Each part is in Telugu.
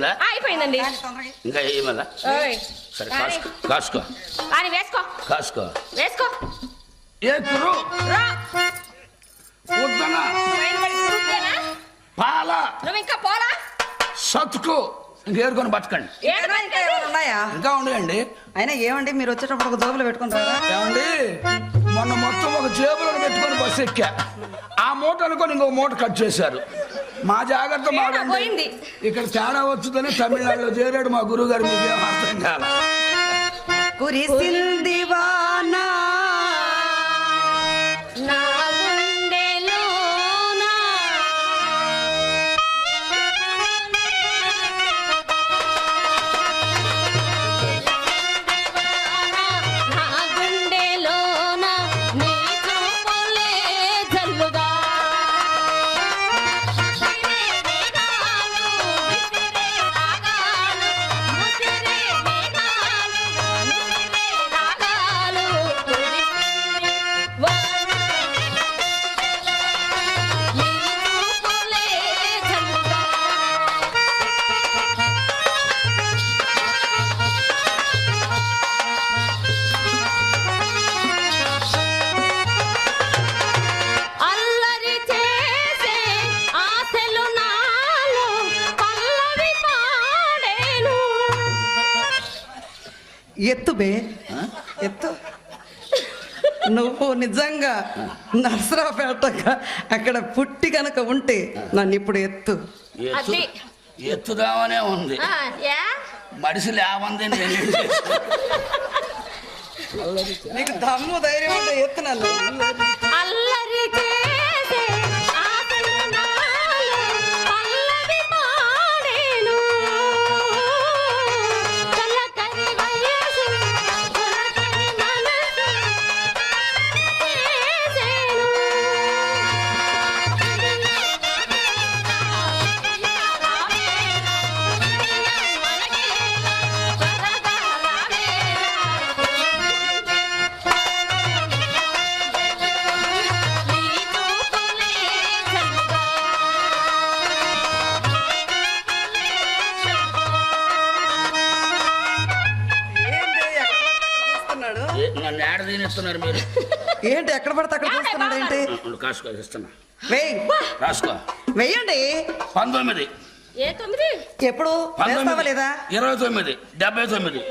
వేయాలా? అయిపోయిందండి. ఇంకా వేయమలా? సరే కాసుకో కానీ వేసుకో కాసుకో వేసుకో. ఏ కురు వద్దనా పాల నువ్వు ఇంకా పోలా సతుకు ఇంకేరుకొని బతకండి. ఉన్నాయా? ఇంకా ఉన్నాయండి. అయినా ఏమండి మీరు వచ్చేటప్పుడు ఒక జోబులో పెట్టుకుంటారా? ఏమండి మొన్న మొత్తం ఒక జేబులో పెట్టుకొని బస్సు ఎక్కా. ఆ మూట అనుకొని ఇంకో మూట కట్ చేశారు. మా జాగ్రత్త మాడండి. ఇక్కడ తేడా వచ్చుదని తమిళనాడులో చేరాడు మా గురువు గారు. మీకేం అర్థం కాల. కురిసింది వానా నా గుండెలోన నీ చూపులే జల్లుగా ఎత్తు బే ఎత్తు. నువ్వు నిజంగా నర్సరావుపేటగా అక్కడ పుట్టి కనుక ఉంటే నన్ను ఇప్పుడు ఎత్తు. ఎత్తుదామనే ఉంది. మడిసి లేవంది. నీకు దమ్ము ధైర్యం ఉంటే ఎత్తు నన్ను. నన్ను ఏడ దీనిస్తున్నారు మీరు? ఏంటి ఎక్కడ పడితే అక్కడ చూస్తున్నాడు ఏంటి? కాసుకో ఇస్తున్నా. రాసుకో వెయ్యండి. 19 ఎప్పుడు లేదా? 29 79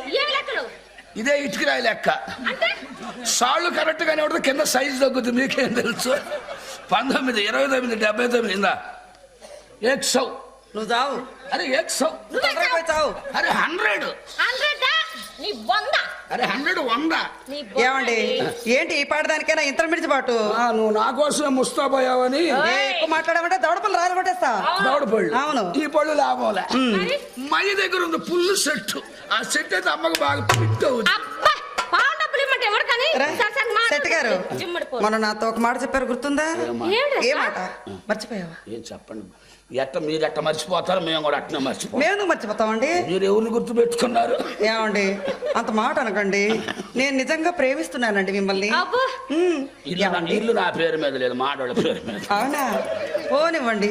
ఇదే ఇటుకరాయి లెక్క. సాళ్ళు కరెక్ట్ గానే ఉంటుంది, కింద సైజు తగ్గుతుంది. మీకేం తెలుసు? 19 29 79 ఇందా 100. నువ్వు చావు. అరే 100 చావు. అరే 100 అరే 100 100. ఏమండి ఏంటి ఈ పాడదానికైనా ఇంత మిడిచిపాటు? నువ్వు నా కోసమే ముస్తాపోయావని ఎక్కువ మాట్లాడమంటే దవడపళ్ళు రాలు కొట్టేస్తా. దవడపళ్ళు? అవును. ఈ పళ్ళు లాభంలే. మై దగ్గర ఉంది పుల్లు సెట్. ఆ సెట్ అయితే అమ్మకు బాగా ఫిట్ అవుతుంది. సెట్ గారు మొన్న నాతో ఒక మాట చెప్పారు, గుర్తుందా? ఏ మాట మర్చిపోయావా? ఏం చెప్పండి. మీరు ఎట్ట మర్చిపోతారు, మేము కూడా అట్నే మర్చిపోతాం. మేము మర్చిపోతామండి. మీరు ఎవరిని గుర్తు పెట్టుకున్నారు? ఏమండి అంత మాట అనకండి. నేను నిజంగా ప్రేమిస్తున్నానండి మిమ్మల్ని. ఇల్లు నా పేరు మీద లేదు, మాటోళ్ళ పేరు మీద. అవునా? పోనివ్వండి,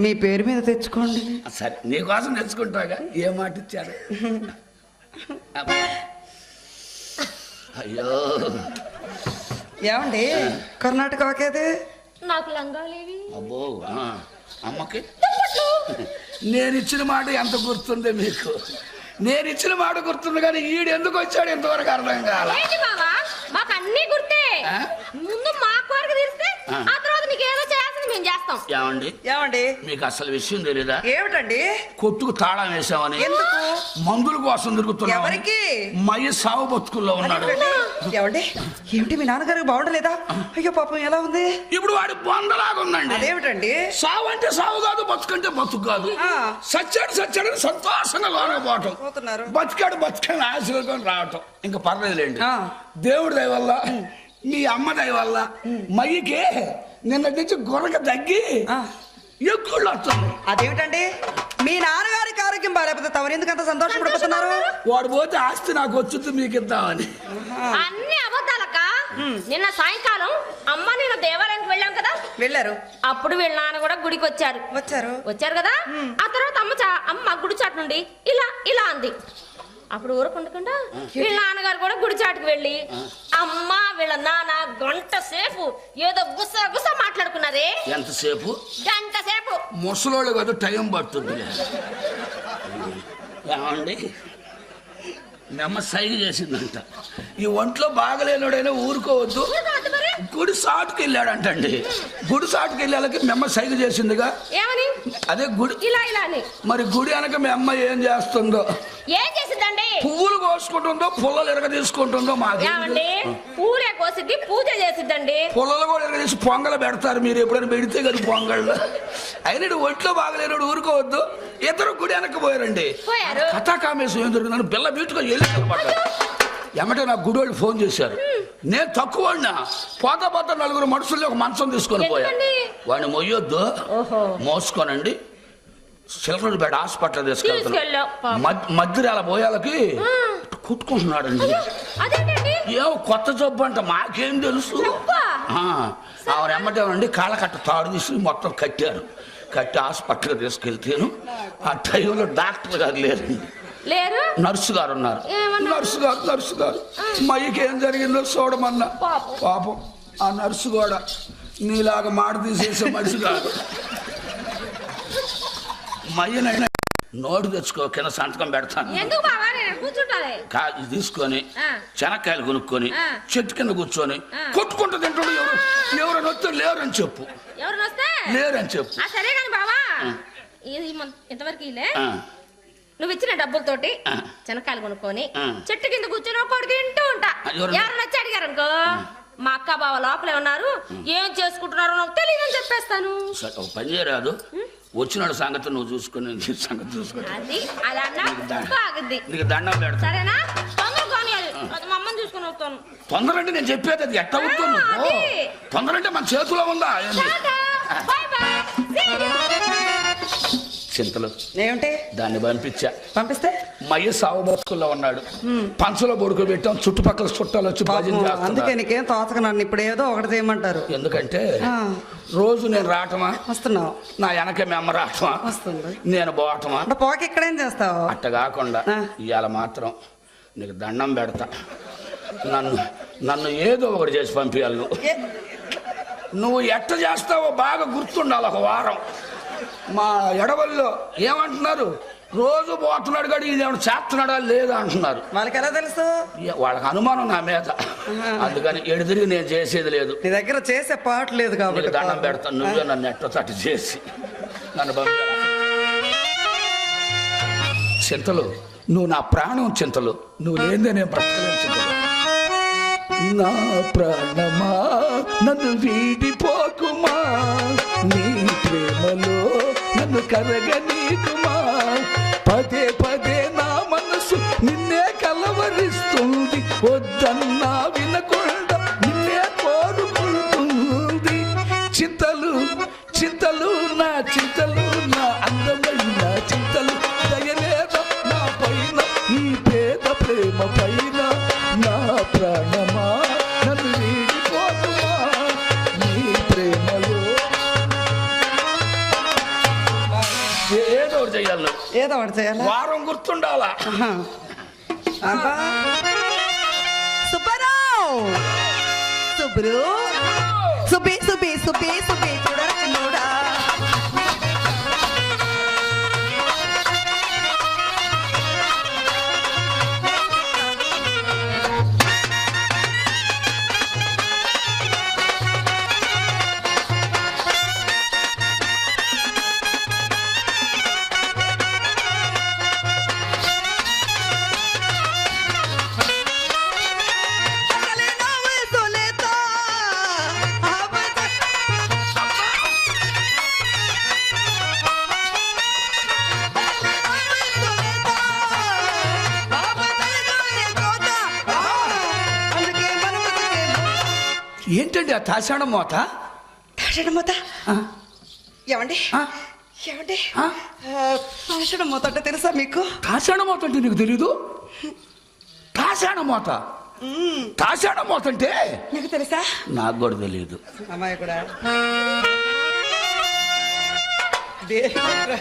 మీ పేరు మీద తెచ్చుకోండి. సరే నీకోసం తెచ్చుకుంటాగా. ఏ మాట ఇచ్చారు? అయ్యో ఏమండి కర్ణాటక ఒకేది నాకు లంగాలేవి. అబ్బో అమ్మకి నేను ఇచ్చిన మాట ఎంత గుర్తుంది మీకు? నేను ఇచ్చిన మాట గుర్తుంది, కానీ ఈడు ఎందుకు వచ్చాడు ఇంతవరకు అర్థం కాల. మాకు అన్ని గుర్తే. ముందు మా కోరిక తీరిస్తే ఆ తర్వాత నీకు ఏదో చేయాల్సింది మేము చేస్తాం. ఏమండి మీకు అసలు విషయం తెలీదా? ఏమిటండి? కొట్టుకు తాళం వేసామని. ఎందుకు? మందుల కోసం తిరుగుతున్నా. ఎవరికి? మయ్య సాగు బతుకుల్లో ఉన్నాడు. ఏమండి ఏమిటి మీ నాన్నగారికి బాగుండలేదా? అయ్యో పాపం ఎలా ఉంది? ఇప్పుడు వాడి బొందలాగా ఉందండి. అదేమిటండి? సావు అంటే సావు కాదు, బతుకంటే బతుకు కాదు. సచ్చాడని సంతోషంగా లోనపోవటం, బతికాడు బతికాడు ఆశీర్వాదం రావటం. ఇంకా పర్లేదులేండి. దేవుడి దయ వల్ల, మీ అమ్మ దయ వల్ల మయ్యకి నిన్న నుంచి గొరక తగ్గి ఎక్కువ వస్తుంది. అదేమిటండి మీ నాన్నగారికి ఆరోగ్యం బాగాలేకపోతే తమరు ఎందుకు అంత సంతోషపడిపోతున్నారు? వాడు పోతే ఆస్తి నాకు వచ్చింది మీకు ఇద్దామని. అన్ని అబద్ధాలక్క. నిన్న సాయంకాలం అమ్మ నేను దేవాలయానికి వెళ్ళాం కదా, వెళ్ళారు. అప్పుడు వీళ్ళ నాన్న కూడా గుడికి వచ్చారు కదా. ఆ తర్వాత అమ్మ గుడి చాటు నుండి ఇలా ఇలా అంది. అప్పుడు ఊరకుండకుండా వీళ్ళ నాన్నగారు కూడా గుడి చాటుకు వెళ్ళి అమ్మ వీళ్ళ నాన్న గంట సేపు ఏదో గుస మాట్లాడుకున్నారే. ఎంతసేపు? గంట సేపు. ముసలోళ్ళు కదా, టైం పడుతుంది. ఏమండి, నమ్మ సైగ చేసిందంట. ఈ ఒంట్లో బాగలేనోడైనా ఊరుకోవద్దు, గుడి సాటుకు వెళ్ళాడంటండి. గుడి సాటుకు వెళ్ళాలకి మెమ్మ సైగ చేసిందిగా. ఏమని? అదే గుడి ఇలా ఇలా అని. మరి గుడి అనక మీ అమ్మ ఏం చేస్తుందో? ఏం చేసిందండి? పువ్వులు కోసుకుంటుందో పుల్లలు ఎరగ తీసుకుంటుందో మాకు. పూరే కోసిద్ది, పూజ చేసిద్దండి. పుల్లలు కూడా ఎరగ తీసి పొంగలు పెడతారు. మీరు ఎప్పుడైనా పెడితే కదా పొంగళ్ళు. అయినా ఒంట్లో బాగలేనోడు ఊరుకోవద్దు. ఇద్దరు గుడి వెనక్కి పోయారండి. కథాకామేశం ఏం దొరికిందని బిల్ల బీటుగా వెళ్ళి ఎమ్మటే నాకు గుడి వాళ్ళు ఫోన్ చేశారు. నేను తక్కువ పోతా నలుగురు మనుషుల్ని ఒక మంచం తీసుకొని పోయా. వాడిని మొయ్యొద్దు, మోసుకోనండి చిలకలూరిపేట హాస్పిటల్ తీసుకెళ్తున్నా. మధ్యరాల పోయాలకి కుట్టుకుంటున్నాడండి. ఏమో కొత్త జబ్బు అంట, మాకేం తెలుసు. ఆవిడ ఎమ్మటేమండి కాళ్ళ కట్ట తాడు తీసి మొత్తం కట్టి హాస్పిటల్ తీసుకెళ్తాను. ఆ టైంలో డాక్టర్ గారు లేరు, నర్సు గారు ఉన్నారు. నర్సు గారు మయ్యకి ఏం జరిగిందో చూడమన్నా. పాపం ఆ నర్సు కూడా నీలాగా మాట తీసేసే మనిషి కాదు. మయ్యనైనా నోటు తెచ్చుకో, కింద సంతకం పెడతాను. తీసుకొని శనక్కాయలు కొనుక్కొని చెట్టు కింద కూర్చొని కొట్టుకుంటూ తింటాడు. ఎవరైనా వస్తే లేరని చెప్పు. సరే కానీ బావా, ఇంతవరకు నువ్వు ఇచ్చిన డబ్బులతోటి శనక్కాయలు కొనుక్కొని చెట్టు కింద కూర్చొని ఒకటి తింటూ ఉంటా. ఎవరైనా వచ్చి అడిగారు అనుకో, మా అక్క బావ లోపలే ఉన్నారు, ఏం చేసుకుంటున్నారో నాకు తెలియదని చెప్పేస్తాను. పని చేయరాదు, వచ్చినాడు సంగతి నువ్వు చూసుకుని సంగతి చూసుకుని నీకు దండం పెడతా. సరేనా? మా అమ్మని చూసుకుని వస్తాను. తొందర అంటే నేను చెప్పేది అది ఎట్ట అవుతుంది. తొందర అంటే మన చేతిలో ఉందా? చింతలు ఏమిటి? దాన్ని పంపిస్తే మయ్య సాగు బతుకుల్లో ఉన్నాడు. పంచలో పడుకోబెట్టాం, చుట్టుపక్కల చుట్టాలు వచ్చి భజన చేస్తారు. అందుకే నీకేం తోచక నన్ను ఇప్పుడు ఏదో ఒకటి చేయమంటారు. ఎందుకంటే రోజు నేను రావటమా, వస్తున్నావు, నా వెనక మీ అమ్మ రావటమా, వస్తుంది, నేను పోవటమా. పోక ఇక్కడేం చేస్తావు? అట్ట కాకుండా ఇవాళ మాత్రం నీకు దండం పెడతా. నన్ను ఏదో ఒకటి చేసి పంపించాలి. నువ్వు ఎట్ట చేస్తావో బాగా గుర్తుండాలి. ఒక వారం మా ఎడవల్లో ఏమంటున్నారు, రోజు పోతున్నాడు కానీ ఇది ఏమైనా చేస్తున్నాడా లేదా అంటున్నారు. వాళ్ళకి ఎలా తెలుసు? వాళ్ళకి అనుమానం నా మీద. అందుకని ఎడుదిరిగి నేను చేసేది లేదు. నీ దగ్గర చేసే పాటు లేదు కాబట్టి దండం పెడతాను. నువ్వే నన్ను ఎట్టో తట్టు చేసి నన్ను పంపించాలి. చింతలు, నువ్వు నా ప్రాణం. చింతలు, నువ్వు లేదే నేను బ్రతకలేను. చింతలు, నా ప్రాణమా నన్ను వీడిపోకుమా, నీ ప్రేమలో నన్ను కరగనీకుమా. పదే పదే నా మనసు నిన్నే కలవరిస్తుంది, వద్దన్నా వినకుండా నిన్నే కోరుకుంటుంది. చింతలు చింతలు నా చింతలు, నా అందమైన చింతలు, దయలేదా నా పైన, నీ పేద ప్రేమ పైన. నా ప్రాణమా నన్ను వీడిపోకుమా, నీ ప్రేమలో. ఏదో ఒకటి చెయ్యాలి. వారం గుర్తుండాలా. సుబ్బారావు, సుబ్బి చూడరా చిన్నోడా. ఏంటండి ఆ తాషాణం మోత? ఏమండి తాషాణం మోత అంటే తెలుసా మీకు? తాషాణం మోత అంటే నీకు తెలీదు? తాషాణం మోత తాశాడం పోతుంటే నీకు తెలుసా? నాకు కూడా తెలియదు. అమ్మాయి కూడా దేవుడా.